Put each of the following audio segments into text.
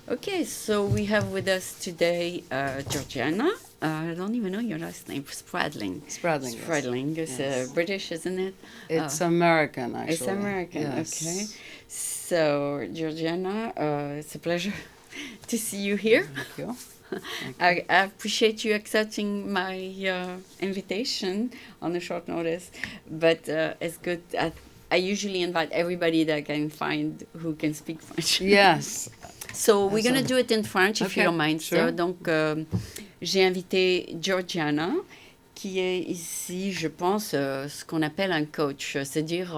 Okay, so we have with us today Georgiana. I don't even know your last name. Spradling. Spradling, yes. Spradling. It's Yes. British, isn't it? It's American, actually. It's American. Yes. Okay. So Georgiana, it's a pleasure to see you here. Thank you. I appreciate you accepting my invitation on a short notice, but it's good. I usually invite everybody that I can find who can speak French. Yes. So we're going to do it in French, if you don't mind. Sure. Donc, j'ai invité Georgiana, qui est ici, je pense, ce qu'on appelle un coach. C'est-à-dire,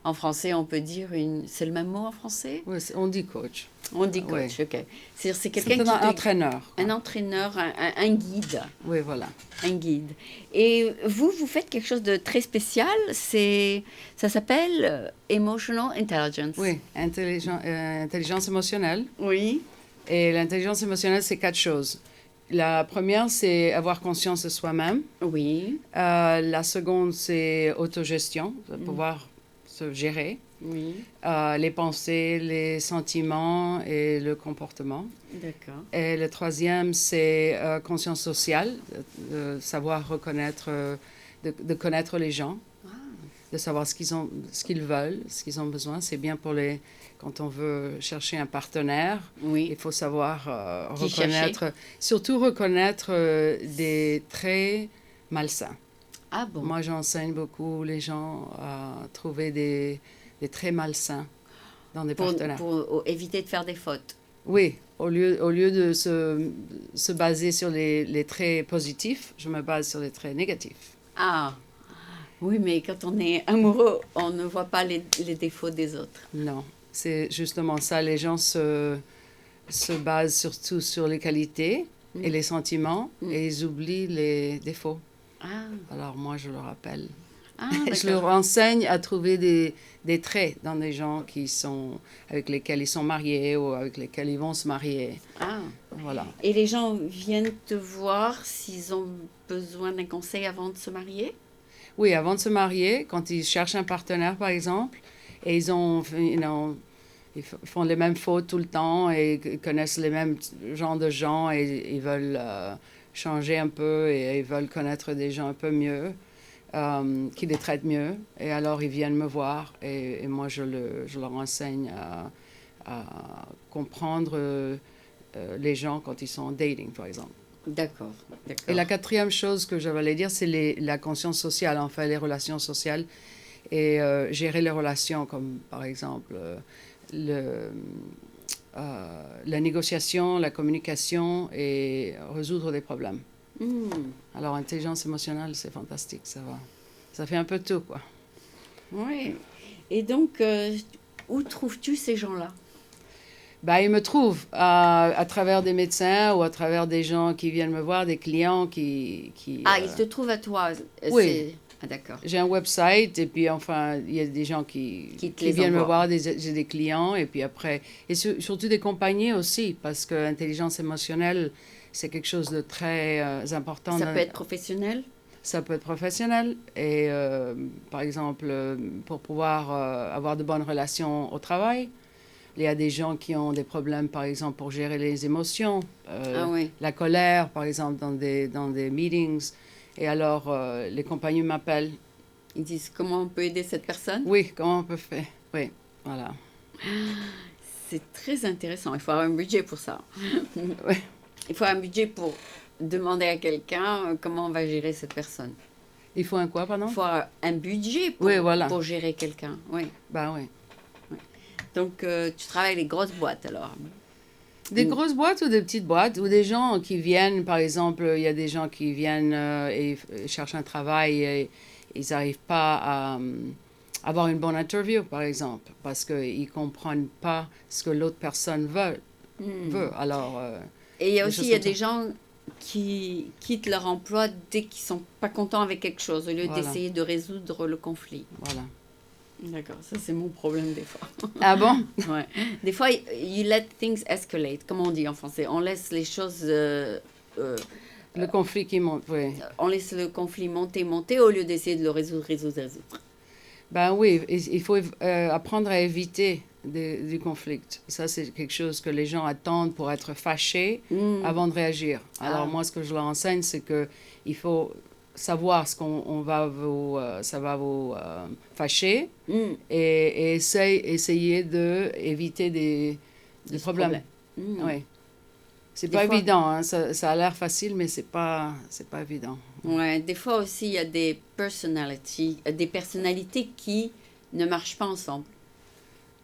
en français, on peut dire une... C'est le même mot en français? Oui, on dit coach. On dit coach, Oui. OK. C'est-à-dire, c'est quelqu'un C'est un entraîneur. Un entraîneur, un guide. Oui, voilà. Un guide. Et vous faites quelque chose de très spécial. Ça s'appelle Emotional Intelligence. Oui, intelligence émotionnelle. Oui. Et l'intelligence émotionnelle, c'est 4 choses. La première, c'est avoir conscience de soi-même. Oui. La seconde, c'est autogestion, pouvoir se gérer. Oui. Les pensées, les sentiments et le comportement. D'accord. Et le troisième, c'est conscience sociale, de savoir reconnaître, de connaître les gens, de savoir ce qu'ils veulent, ce qu'ils ont besoin. C'est bien quand on veut chercher un partenaire, Oui. il faut savoir Qui reconnaître, surtout reconnaître des traits malsains. Ah bon? Moi, j'enseigne beaucoup les gens à trouver des traits malsains dans des partenaires. Pour éviter de faire des fautes. Oui, au lieu de se baser sur les traits positifs, je me base sur les traits négatifs. Ah, oui, mais quand on est amoureux, on ne voit pas les défauts des autres. Non, c'est justement ça. Les gens se basent surtout sur les qualités et les sentiments et ils oublient les défauts. Ah, Alors moi, je leur rappelle. Je d'accord. leur enseigne à trouver des traits dans des gens avec lesquels ils sont mariés ou avec lesquels ils vont se marier. Ah. Voilà. Et les gens viennent te voir s'ils ont besoin d'un conseil avant de se marier? Oui, avant de se marier, quand ils cherchent un partenaire, par exemple, et ils font les mêmes fautes tout le temps et ils connaissent les mêmes genres de gens et ils veulent changer un peu et ils veulent connaître des gens un peu mieux, qui les traitent mieux. Et alors, ils viennent me voir et moi, je leur enseigne à comprendre les gens quand ils sont en dating, par exemple. D'accord, d'accord. Et la quatrième chose que j'allais dire, c'est la conscience sociale, enfin les relations sociales et gérer les relations comme par exemple la négociation, la communication et résoudre des problèmes. Alors intelligence émotionnelle, c'est fantastique, ça fait un peu tout, quoi. Oui. Et donc, où trouves-tu ces gens-là? Ben, ils me trouvent à travers des médecins ou à travers des gens qui viennent me voir, des clients qui Ah, ils te trouvent à toi? Oui. Ah, d'accord. J'ai un website et puis enfin, il y a des gens qui les viennent me envoient. voir, j'ai des clients et puis après, et surtout des compagnies aussi, parce que l'intelligence émotionnelle, c'est quelque chose de très important. Ça peut être professionnel? Ça peut être professionnel et par exemple, pour pouvoir avoir de bonnes relations au travail, il y a des gens qui ont des problèmes, par exemple, pour gérer les émotions, Ah oui. la colère, par exemple, dans des meetings. Et alors, les compagnies m'appellent. Ils disent comment on peut aider cette personne? Oui, comment on peut faire? Oui, voilà. C'est très intéressant. Il faut avoir un budget pour ça. Oui. Il faut un budget pour demander à quelqu'un comment on va gérer cette personne. Il faut un quoi, pardon? Il faut avoir un budget pour, Oui, voilà. pour gérer quelqu'un. Oui. Ben oui. Donc, tu travailles les grosses boîtes alors? Des grosses boîtes ou des petites boîtes, ou des gens qui viennent, par exemple, il y a des gens qui viennent et cherchent un travail et ils n'arrivent pas à avoir une bonne interview, par exemple, parce qu'ils ne comprennent pas ce que l'autre personne veut. Alors, et il y a des aussi choses il y a comme des gens qui quittent leur emploi dès qu'ils ne sont pas contents avec quelque chose, au lieu Voilà. d'essayer de résoudre le conflit. voilà. D'accord, ça c'est mon problème des fois. Ah bon? Ouais. Des fois, you let things escalate, comme on dit en français. On laisse les choses... Le conflit qui monte, oui. on laisse le conflit monter au lieu d'essayer de le résoudre. Ben oui, il faut apprendre à éviter du conflit. Ça, c'est quelque chose que les gens attendent pour être fâchés avant de réagir. Alors, moi, ce que je leur enseigne, c'est qu'il faut savoir ce ça va vous fâcher et essayer d'éviter des problèmes. Oui. C'est pas évident, hein. Ça a l'air facile, mais c'est pas évident. Ouais, des fois aussi, il y a des personnalités qui ne marchent pas ensemble.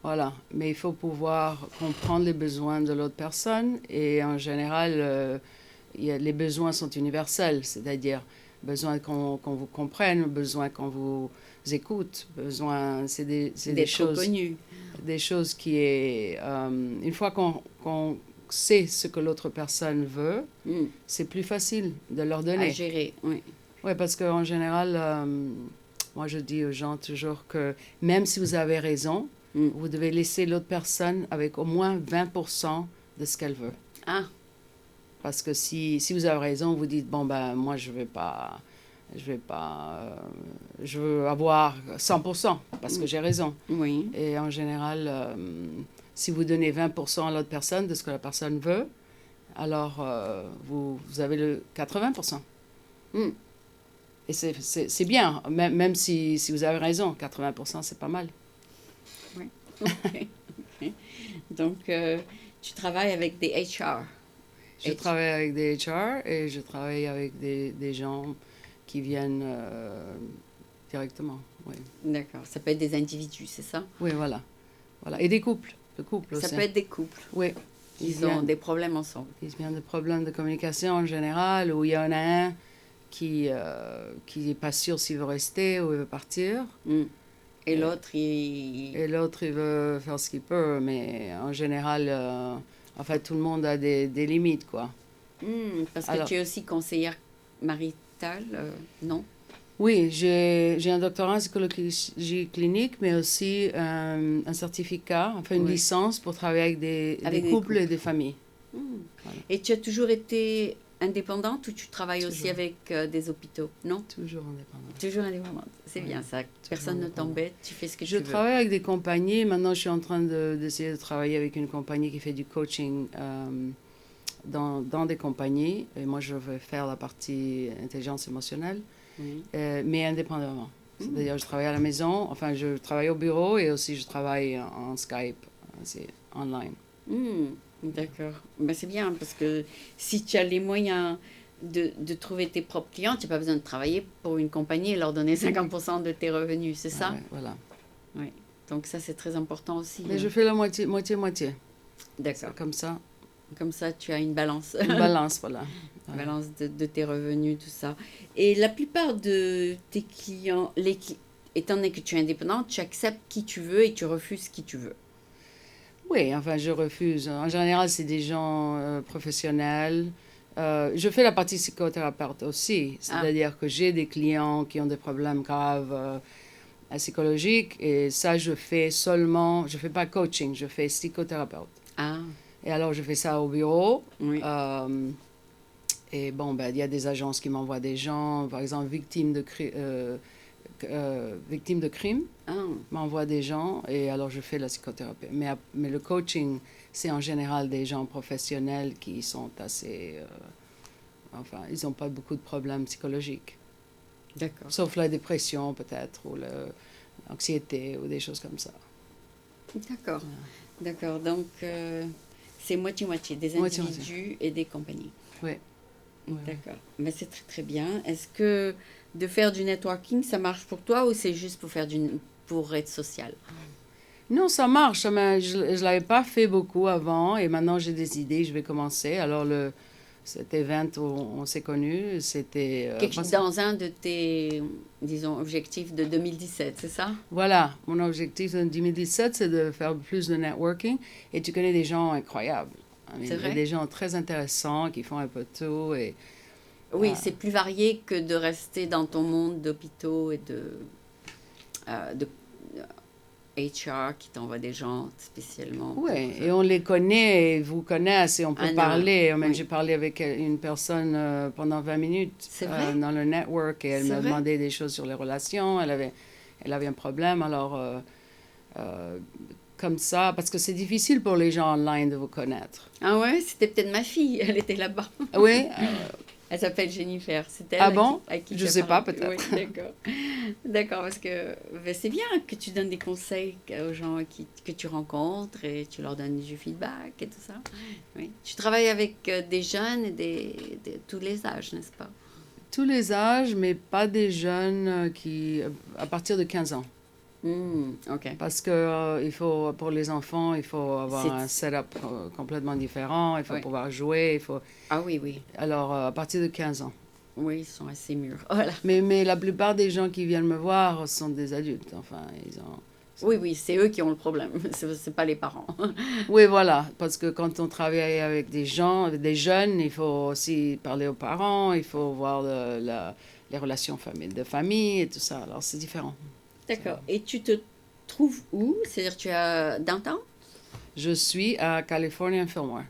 Voilà, mais il faut pouvoir comprendre les besoins de l'autre personne et en général, les besoins sont universels, c'est-à-dire besoin qu'on vous comprenne, besoin qu'on vous écoute, besoin, c'est des choses, reconnus. Des choses qui est, une fois qu'on sait ce que l'autre personne veut, c'est plus facile de leur donner. À gérer, oui. Oui, parce qu'en général, moi je dis aux gens toujours que même si vous avez raison, vous devez laisser l'autre personne avec au moins 20% de ce qu'elle veut. Ah. Parce que si vous avez raison, vous dites, bon, ben, moi, je veux avoir 100% parce que j'ai raison. Oui. Et en général, si vous donnez 20% à l'autre personne de ce que la personne veut, alors vous avez le 80%. Et c'est bien, même si vous avez raison, 80%, c'est pas mal. Oui. Okay. Donc, tu travailles avec des HR. Je travaille avec des HR et je travaille avec des gens qui viennent directement. Oui. D'accord. Ça peut être des individus, c'est ça? Oui, voilà. Et des couples. Ça peut être des couples. Oui. Ils ont des problèmes ensemble. Ils viennent de problèmes de communication en général, où il y en a un qui n'est pas sûr s'il veut rester ou il veut partir. Et l'autre, il veut faire ce qu'il peut, mais en général, en fait, tout le monde a des limites, quoi. Parce que tu es aussi conseillère maritale, non? Oui, j'ai un doctorat en psychologie clinique, mais aussi un certificat, enfin une licence pour travailler avec des couples et des familles. Voilà. Et tu as toujours été indépendante ou tu travailles aussi avec des hôpitaux, non? Toujours indépendante. Toujours indépendante, c'est bien ça. Personne ne t'embête, tu fais ce que tu veux. Je travaille avec des compagnies. Maintenant, je suis en train d'essayer de travailler avec une compagnie qui fait du coaching dans des compagnies. Et moi, je vais faire la partie intelligence émotionnelle, mais indépendamment. C'est-à-dire, je travaille à la maison, enfin, je travaille au bureau et aussi je travaille en Skype, c'est online. D'accord. Ben, c'est bien parce que si tu as les moyens de trouver tes propres clients, tu n'as pas besoin de travailler pour une compagnie et leur donner 50% de tes revenus, c'est ça? Voilà. Oui. Donc ça, c'est très important aussi. Mais je fais la moitié. D'accord. Comme ça. Comme ça, tu as une balance. Une balance, voilà. Une balance de tes revenus, tout ça. Et la plupart de tes clients, étant donné que tu es indépendante, tu acceptes qui tu veux et tu refuses qui tu veux. Oui, enfin, je refuse. En général, c'est des gens professionnels. Je fais la partie psychothérapeute aussi. C'est-à-dire que j'ai des clients qui ont des problèmes graves psychologiques. Et ça, je fais seulement... Je ne fais pas coaching, je fais psychothérapeute. Et alors, je fais ça au bureau. Oui. Et bon, ben, il y a des agences qui m'envoient des gens, par exemple, victimes de crimes, m'envoient des gens et alors je fais la psychothérapie. Mais le coaching, c'est en général des gens professionnels qui sont assez... enfin, ils n'ont pas beaucoup de problèmes psychologiques. D'accord. Sauf la dépression peut-être, ou l'anxiété, ou des choses comme ça. D'accord. D'accord. Donc, c'est moitié-moitié, des individus et des compagnies. Oui. D'accord. Mais c'est très, très bien. Est-ce que de faire du networking, ça marche pour toi ou c'est juste pour être social? Non, ça marche. Mais je ne l'avais pas fait beaucoup avant et maintenant j'ai des idées, je vais commencer. Alors, cet event où on s'est connus, c'était... dans un de tes, disons, objectifs de 2017, c'est ça? Voilà. Mon objectif de 2017, c'est de faire plus de networking et tu connais des gens incroyables. C'est vrai? Des gens très intéressants qui font un peu tout. Oui, c'est plus varié que de rester dans ton monde d'hôpitaux et de HR qui t'envoie des gens spécialement. Oui, et on les connaît, et vous connaissent, et on peut parler. Même j'ai parlé avec une personne pendant 20 minutes dans le network, et elle m'a demandé des choses sur les relations. Elle avait un problème, alors comme ça, parce que c'est difficile pour les gens online de vous connaître. Ah ouais, c'était peut-être ma fille, elle était là-bas. Oui, Elle s'appelle Jennifer, c'est elle ah bon? à qui Je tu as sais pas, parlé. peut-être. Oui, d'accord. D'accord, parce que ben, c'est bien que tu donnes des conseils aux gens que tu rencontres et tu leur donnes du feedback et tout ça. Oui. Tu travailles avec des jeunes et tous les âges, n'est-ce pas? Tous les âges, mais pas des jeunes à partir de 15 ans. Ok. Parce que il faut, pour les enfants, il faut avoir un setup complètement différent, il faut Oui. pouvoir jouer, Ah oui, oui. Alors, à partir de 15 ans. Oui, ils sont assez mûrs. Voilà. Mais la plupart des gens qui viennent me voir sont des adultes, enfin, ils ont... Oui, oui, c'est eux qui ont le problème, c'est pas les parents. Oui, voilà, parce que quand on travaille avec des gens, avec des jeunes, il faut aussi parler aux parents, il faut voir les relations de famille et tout ça, alors c'est différent. D'accord. Et tu te trouves où? C'est-à-dire tu as downtown? Je suis à California Fillmore.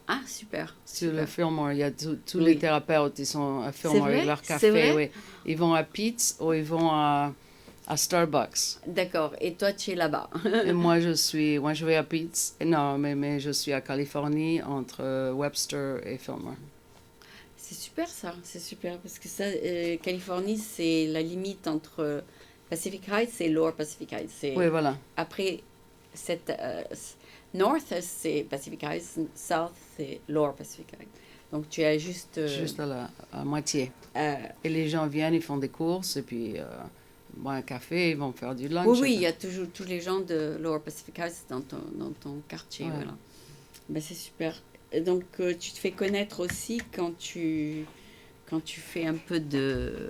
Ah, super. Sur le Super. Fillmore, il y a tous Oui. les thérapeutes, ils sont à C'est Fillmore vrai? avec leur C'est café, vrai? oui. Ils vont à Pete's ou ils vont à Starbucks. D'accord. Et toi, tu es là-bas. Et moi, je vais à Pete's. Non, mais je suis à Californie, entre Webster et Fillmore. C'est super ça, c'est super. Parce que ça, Californie, c'est la limite entre Pacific Heights et Lower Pacific Heights. Oui, voilà. Après, North, c'est Pacific Heights, South, c'est Lower Pacific Heights. Donc tu as juste... Juste à moitié. Et les gens viennent, ils font des courses, et puis boivent un café, ils vont faire du lunch. Oui, oui, il y a toujours tous les gens de Lower Pacific Heights dans ton quartier. Ouais. Voilà. Ben, c'est super. Et donc, tu te fais connaître aussi quand tu fais un peu de...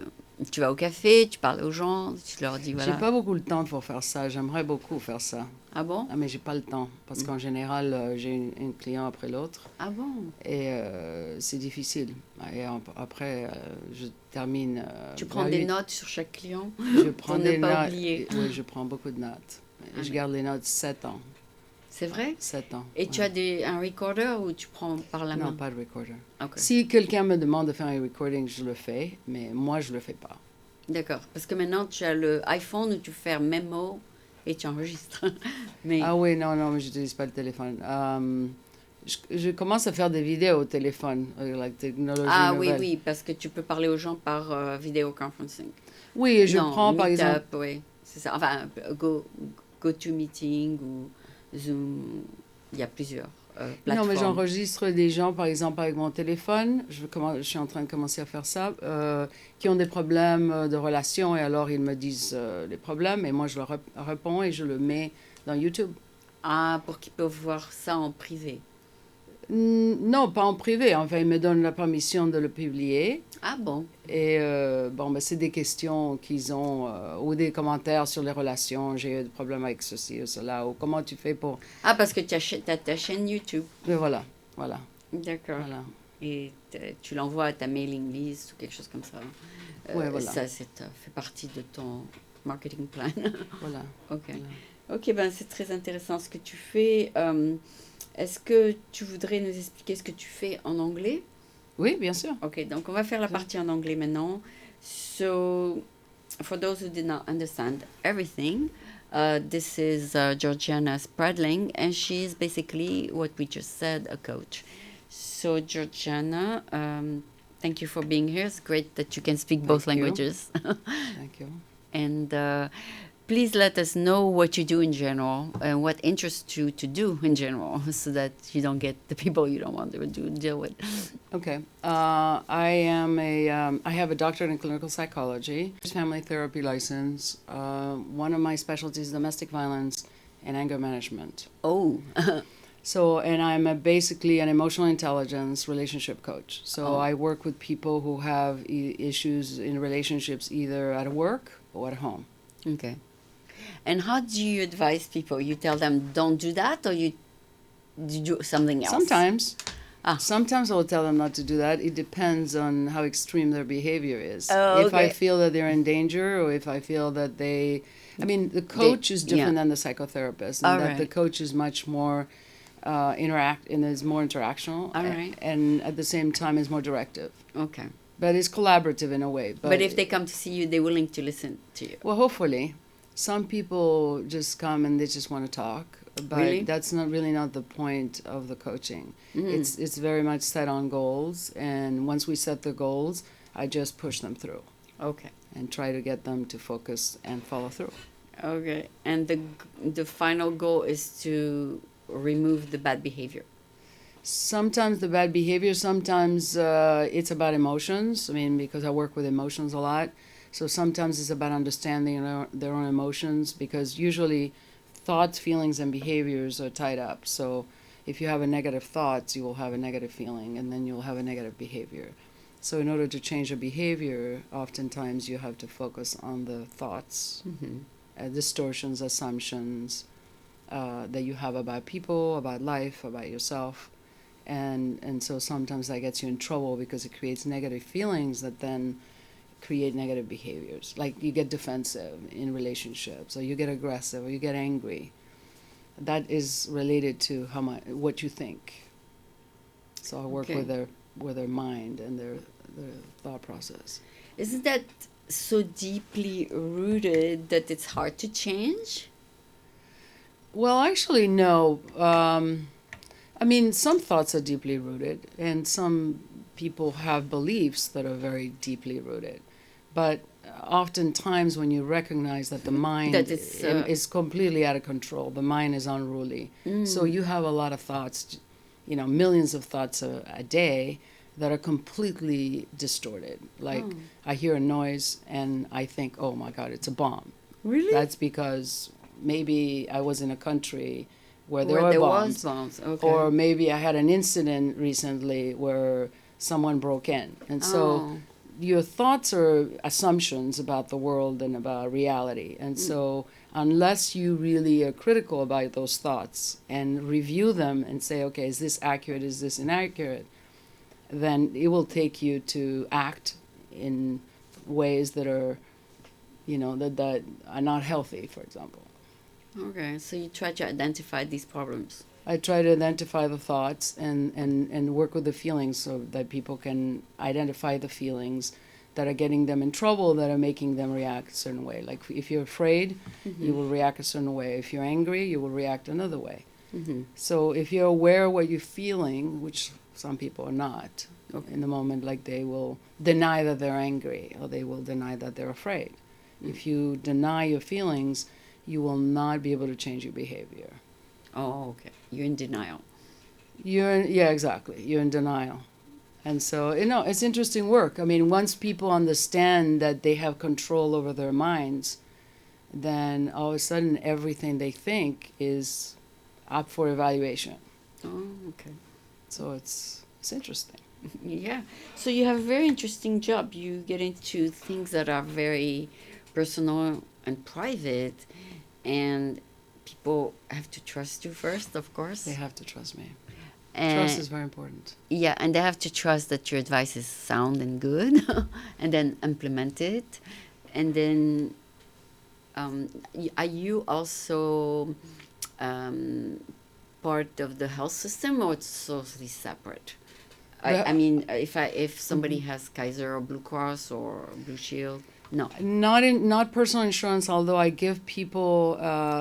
Tu vas au café, tu parles aux gens, tu leur dis voilà. J'ai pas beaucoup le temps pour faire ça. J'aimerais beaucoup faire ça. Ah bon? Ah, mais j'ai pas le temps. Parce qu'en général, j'ai une client après l'autre. Ah bon? Et c'est difficile. Et après, je termine. Tu prends des notes sur chaque client Je prends pour des ne pas notes. oublier. Oui, je prends beaucoup de notes. Ah, Je garde les notes 7 ans. C'est vrai? 7 ans. Et tu ouais. as un recorder ou tu prends par la main? Non, pas de recorder. Ok. Si quelqu'un me demande de faire un recording, je le fais. Mais moi, je le fais pas. D'accord. Parce que maintenant, tu as le iPhone où tu fais un mémo et tu enregistres. Mais... Ah oui, non, mais je n'utilise pas le téléphone. Je commence à faire des vidéos au téléphone, avec la technologie Ah nouvelle. oui, parce que tu peux parler aux gens par vidéoconferencing. Oui, et je Non, prends par Meetup, exemple... oui, c'est ça. Enfin, GoToMeeting ou Zoom, il y a plusieurs Non, plateformes. mais j'enregistre des gens, par exemple, avec mon téléphone. Je suis en train de commencer à faire ça, qui ont des problèmes de relation, et alors ils me disent les problèmes, et moi je leur réponds et je le mets dans YouTube. Ah, pour qu'ils peuvent voir ça en privé. Non, pas en privé. Enfin, ils me donnent la permission de le publier. Ah bon? Et bon, ben, c'est des questions qu'ils ont, ou des commentaires sur les relations. J'ai eu des problèmes avec ceci ou cela, ou comment tu fais pour... Ah, parce que tu as ta chaîne YouTube. Mais voilà. D'accord. Voilà. Et tu l'envoies à ta mailing list ou quelque chose comme ça. Ouais, voilà. Ça fait partie de ton marketing plan. Voilà. Ok. Voilà. Ok, ben c'est très intéressant ce que tu fais. Est-ce que tu voudrais nous expliquer ce que tu fais en anglais? Oui, bien sûr. Ok, donc on va faire la partie en anglais maintenant. So, for those who did not understand everything, this is Georgiana Spradling, and she is basically what we just said, a coach. So, Georgiana, thank you for being here. It's great that you can speak both Thank you. languages. Thank you. And please let us know what you do in general and what interests you to do in general so that you don't get the people you don't want to deal with. Okay. I have a doctorate in clinical psychology, family therapy license. One of my specialties is domestic violence and anger management. Oh, So, and I'm basically an emotional intelligence relationship coach. So Oh. I work with people who have issues in relationships either at work or at home. okay. And how do you advise people? You tell them don't do that, or you do something else? Sometimes. Ah. Sometimes I'll tell them not to do that. It depends on how extreme their behavior is. Oh, If I okay. feel that they're in danger, or if I feel that I mean, the coach is different yeah. than the psychotherapist, All and that right. the coach is much more is more interactional, All right. and at the same time is more directive. Okay. But it's collaborative in a way. But if they come to see you, they're willing to listen to you. Well, hopefully. Some people just come and they just want to talk, but Really? that's not really not the point of the coaching. Mhm. It's very much set on goals, and once we set the goals, I just push them through Okay. and try to get them to focus and follow through. Okay. And the final goal is to remove the bad behavior. Sometimes the bad behavior, sometimes it's about emotions. I mean, because I work with emotions a lot. So sometimes it's about understanding their own emotions, because usually thoughts, feelings, and behaviors are tied up. So if you have a negative thoughts, you will have a negative feeling, and then you'll have a negative behavior. So in order to change a behavior, oftentimes you have to focus on the thoughts, Mm-hmm. distortions, assumptions that you have about people, about life, about yourself. And so sometimes that gets you in trouble because it creates negative feelings that then create negative behaviors. Like you get defensive in relationships, or you get aggressive, or you get angry. That is related to what you think. So I work Okay. with their mind and their thought process. Isn't that so deeply rooted that it's hard to change? Well, actually, no. I mean, some thoughts are deeply rooted, and some people have beliefs that are very deeply rooted. But oftentimes, when you recognize that the mind That it's, is completely out of control, the mind is unruly. So you have a lot of thoughts, millions of thoughts a day that are completely distorted. Like Oh. I hear a noise and I think, oh my God, it's a bomb. Really? That's because maybe I was in a country where there Where were there bombs. was bombs. Okay. Or maybe I had an incident recently where someone broke in. And so Oh. your thoughts are assumptions about the world and about reality. And so unless you really are critical about those thoughts and review them and say, okay, is this accurate? Is this inaccurate? Then it will take you to act in ways that are, that are not healthy, for example. Okay. So you try to identify these problems. I try to identify the thoughts and work with the feelings so that people can identify the feelings that are getting them in trouble, that are making them react a certain way. Like if you're afraid, you will react a certain way. If you're angry, you will react another way. Mm-hmm. So if you're aware of what you're feeling, which some people are not, Okay. in the moment, like they will deny that they're angry or they will deny that they're afraid. If you deny your feelings, you will not be able to change your behavior. Oh, okay. You're in denial. Yeah, exactly. You're in denial. And so, it's interesting work. I mean, once people understand that they have control over their minds, then all of a sudden everything they think is up for evaluation. Oh, okay. So it's interesting. Yeah. So you have a very interesting job. You get into things that are very personal and private, and people have to trust you first, of course. They have to trust me. And Trust is very important. yeah, and they have to trust that your advice is sound and good, and then implement it. And then, are you also part of the health system, or it's totally separate? I mean, if somebody has Kaiser or Blue Cross or Blue Shield, no. Not personal insurance, although I give people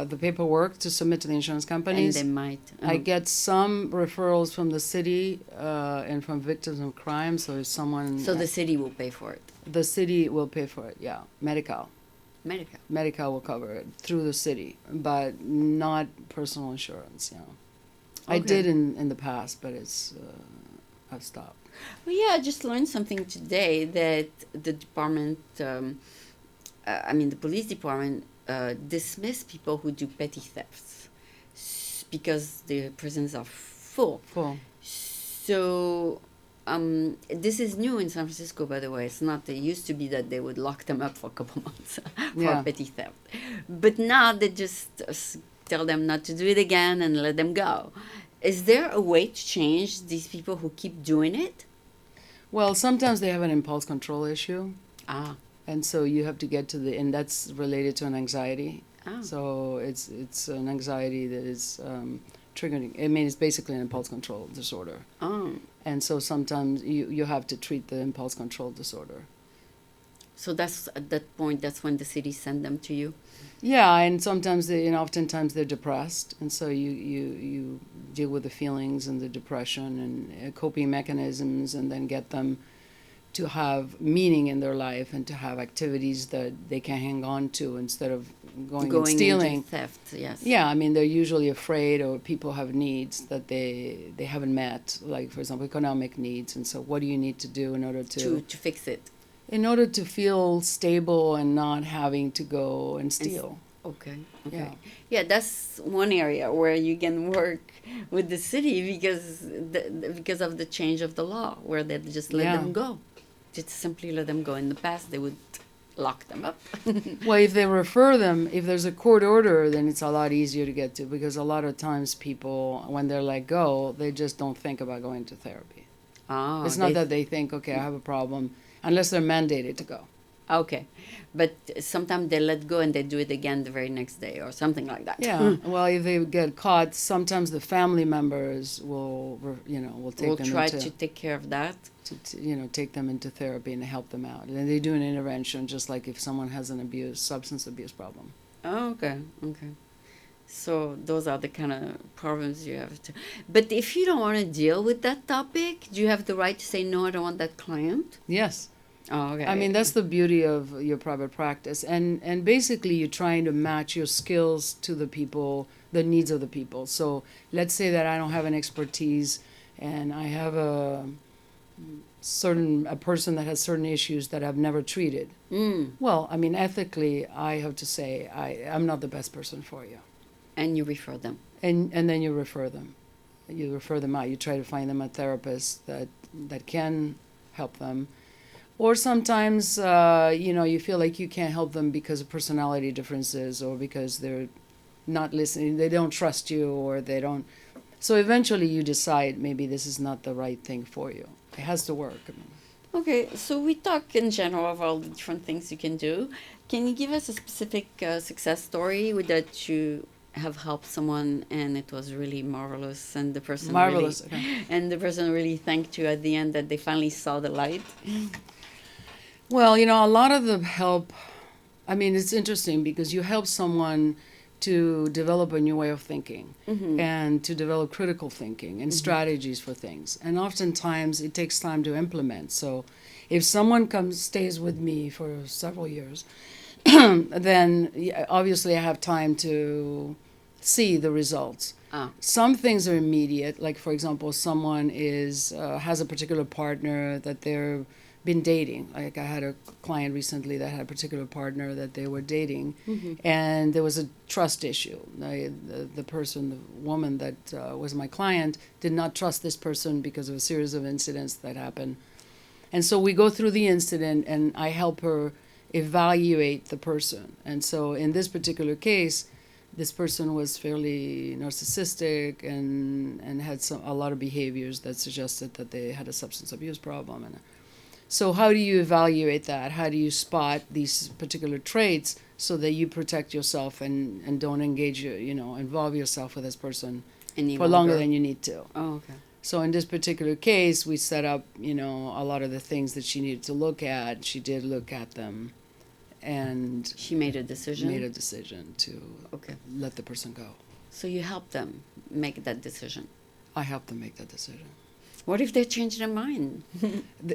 the paperwork to submit to the insurance And companies. they might. I get some referrals from the city and from victims of crime. So if someone, So the city will pay for it. the city will pay for it. Yeah, Medi-Cal will cover it through the city, but not personal insurance. I Okay. did in the past, but it's I've stopped. Well, yeah, I just learned something today that the department, the police department, dismiss people who do petty thefts because the prisons are full. Cool. So, this is new in San Francisco, by the way. It's not, it used to be that they would lock them up for a couple months for Yeah. petty theft. But now they just tell them not to do it again and let them go. Is there a way to change these people who keep doing it? Well, sometimes they have an impulse control issue, Ah, and so you have to get to and that's related to an anxiety. ah. So it's an anxiety that is triggering. I mean, it's basically an impulse control disorder. Oh, And so sometimes you have to treat the impulse control disorder. So that's at that point, that's when the city send them to you. Yeah, and sometimes oftentimes they're depressed, and so you deal with the feelings and the depression and coping mechanisms, and then get them to have meaning in their life and to have activities that they can hang on to instead of going and stealing. Into theft, yes. Yeah, I mean, they're usually afraid, or people have needs that they haven't met, like, for example, economic needs. And so what do you need to do in order To fix it. in order to feel stable and not having to go and steal? Okay. Yeah. Yeah, that's one area where you can work with the city because of the change of the law, where they just let Yeah. them go. Just simply let them go. In the past, they would lock them up. Well, if they refer them, if there's a court order, then it's a lot easier to get to, because a lot of times people, when they're let go, they just don't think about going to therapy. Ah, It's not that they think, okay, I have a problem, unless they're mandated to go. Okay, but sometimes they let go and they do it again the very next day or something like that. Yeah. Well, if they get caught, sometimes the family members will take We'll them try into to take care of that. to take them into therapy and help them out. And they do an intervention, just like if someone has an substance abuse problem. Oh, okay. So those are the kind of problems you have to. But if you don't want to deal with that topic, do you have the right to say no? I don't want that client. Yes. Oh, okay. I mean, that's the beauty of your private practice. And basically, you're trying to match your skills to the people, the needs of the people. So let's say that I don't have an expertise and I have a person that has certain issues that I've never treated. Well, I mean, ethically, I have to say I'm not the best person for you. And you refer them. And then you refer them. You refer them out. You try to find them a therapist that can help them. Or sometimes, you feel like you can't help them because of personality differences, or because they're not listening, they don't trust you, or they don't. So eventually you decide maybe this is not the right thing for you. It has to work. Okay, so we talk in general of all the different things you can do. Can you give us a specific success story that you have helped someone and it was really marvelous, and the person Marvelous. really, Okay. and the person really thanked you at the end that they finally saw the light? Well, a lot of the help, I mean, it's interesting because you help someone to develop a new way of thinking and to develop critical thinking and strategies for things. And oftentimes it takes time to implement. So if someone stays with me for several years, then obviously I have time to see the results. Some things are immediate, like, for example, someone has a particular partner that they've been dating. Like, I had a client recently that had a particular partner that they were dating, and there was a trust issue. The woman that was my client, did not trust this person because of a series of incidents that happened. And so we go through the incident, and I help her evaluate the person. And so in this particular case, this person was fairly narcissistic and had a lot of behaviors that suggested that they had a substance abuse problem. And so how do you evaluate that? How do you spot these particular traits so that you protect yourself and don't involve yourself with this person for longer than you need to? Oh, okay. So in this particular case, we set up, a lot of the things that she needed to look at. She did look at them, and she made a decision to let the person go. So you helped them make that decision. I helped them make that decision. What if they change their mind?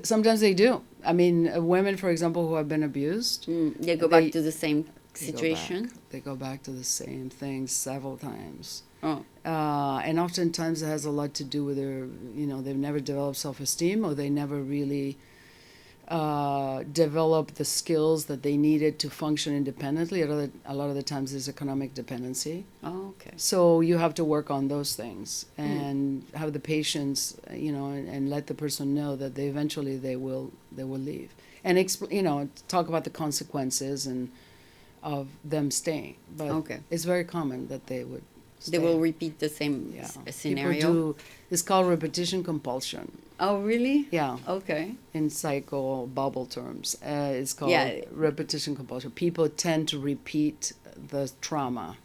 Sometimes they do. I mean, women, for example, who have been abused, they go back to the same situation. They go back to the same thing several times. Oh. And oftentimes it has a lot to do with they've never developed self-esteem, or they never really developed the skills that they needed to function independently. A lot of the times there's economic dependency. Oh, okay. So you have to work on those things and have the patience, and let the person know that they will leave. And talk about the consequences and of them staying. But it's very common that they would stay. They will repeat the same scenario. It's called repetition compulsion. Oh, really? Yeah. Okay. In psycho bubble terms, it's called repetition compulsion. People tend to repeat the trauma.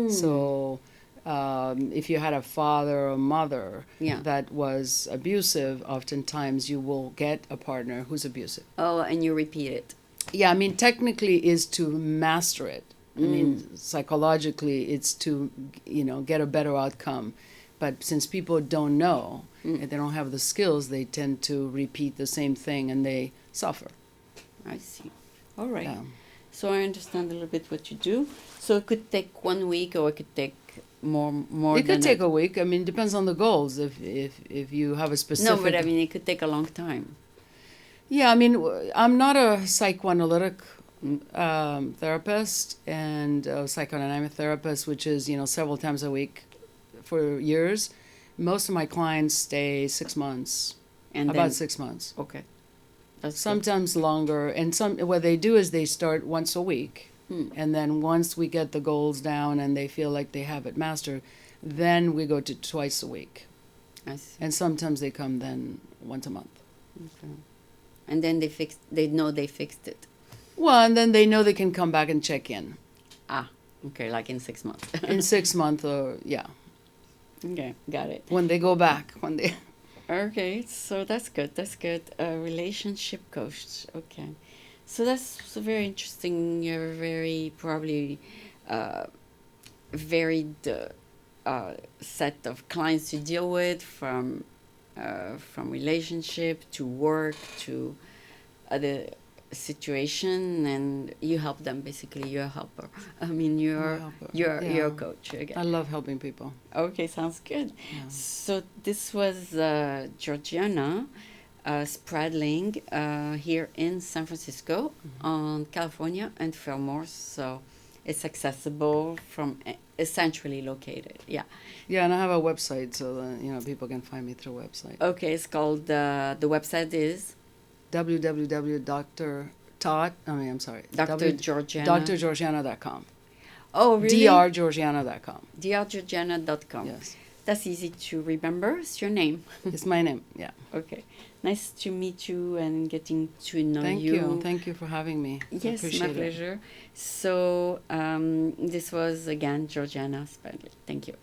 So if you had a father or mother that was abusive, oftentimes you will get a partner who's abusive. Oh, and you repeat it. Yeah, I mean, technically is to master it. I mean, psychologically, it's to, get a better outcome. But since people don't know and they don't have the skills, they tend to repeat the same thing and they suffer. I see. All right. Yeah. So I understand a little bit what you do. So it could take 1 week, or it could take more It than could take a week. I mean, it depends on the goals. If you have a specific. No, but I mean, it could take a long time. Yeah, I mean, I'm not a psychoanalytic therapist and a psychodynamic therapist, which is, several times a week for years. Most of my clients stay 6 months, And about then, 6 months. okay. That's good. Sometimes longer. And what they do is they start once a week. And then once we get the goals down and they feel like they have it mastered, then we go to twice a week. I see. And sometimes they come then once a month. Okay. And then they know they fixed it. Well, and then they know they can come back and check in. Ah, okay, like in 6 months. In 6 months, yeah. Okay, got it. When they go back, when they. Okay, so that's good. That's good. Relationship coach. Okay, so that's very interesting. You're very probably varied set of clients you deal with, from relationship to work to other situation, and you help them. Basically, you're a helper. I mean, you're a coach again. I love helping people. Okay, sounds good. Yeah. So this was Georgiana Spradling here in San Francisco, on California and Fillmore. So it's accessible from essentially located. Yeah. Yeah, and I have a website so that people can find me through a website. Okay, it's called the website is drgeorgiana.com. Oh, really? drgeorgiana.com. drgeorgiana.com. Yes. That's easy to remember. It's your name. It's my name, yeah. Okay. Nice to meet you and getting to know Thank you. you. Thank you for having me. I Yes, appreciate my it. pleasure. So this was again Georgiana Spradling. Thank you.